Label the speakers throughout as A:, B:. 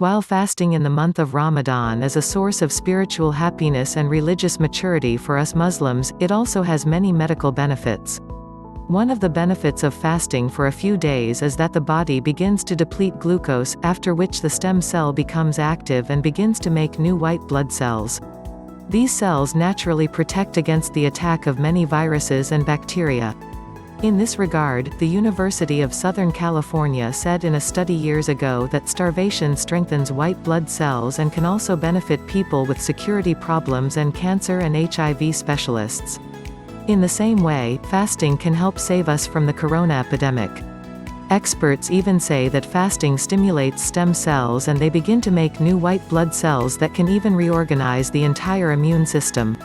A: While fasting in the month of Ramadan is a source of spiritual happiness and religious maturity for us Muslims, it also has many medical benefits. One of the benefits of fasting for a few days is that the body begins to deplete glucose, after which the stem cell becomes active and begins to make new white blood cells. These cells naturally protect against the attack of many viruses and bacteria. In this regard, the University of Southern California said in a study years ago that starvation strengthens white blood cells and can also benefit people with security problems and cancer and HIV specialists. In the same way, fasting can help save us from the corona epidemic. Experts even say that fasting stimulates stem cells and they begin to make new white blood cells that can even reorganize the entire immune system.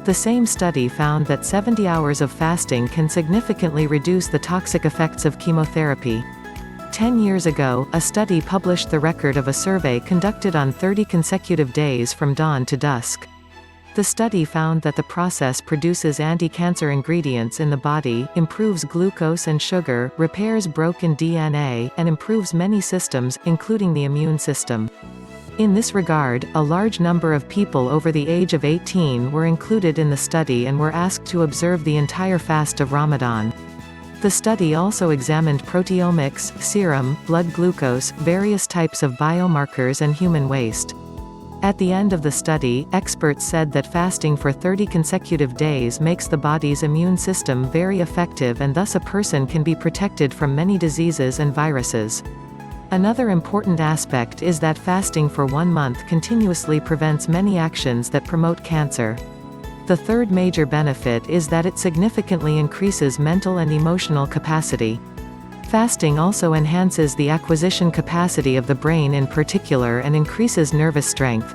A: The same study found that 70 hours of fasting can significantly reduce the toxic effects of chemotherapy. 10 years ago, a study published the record of a survey conducted on 30 consecutive days from dawn to dusk. The study found that the process produces anti-cancer ingredients in the body, improves glucose and sugar, repairs broken DNA, and improves many systems, including the immune system. In this regard, a large number of people over the age of 18 were included in the study and were asked to observe the entire fast of Ramadan. The study also examined proteomics, serum, blood glucose, various types of biomarkers and human waste. At the end of the study, experts said that fasting for 30 consecutive days makes the body's immune system very effective and thus a person can be protected from many diseases and viruses. Another important aspect is that fasting for 1 month continuously prevents many actions that promote cancer. The third major benefit is that it significantly increases mental and emotional capacity. Fasting also enhances the acquisition capacity of the brain in particular and increases nervous strength.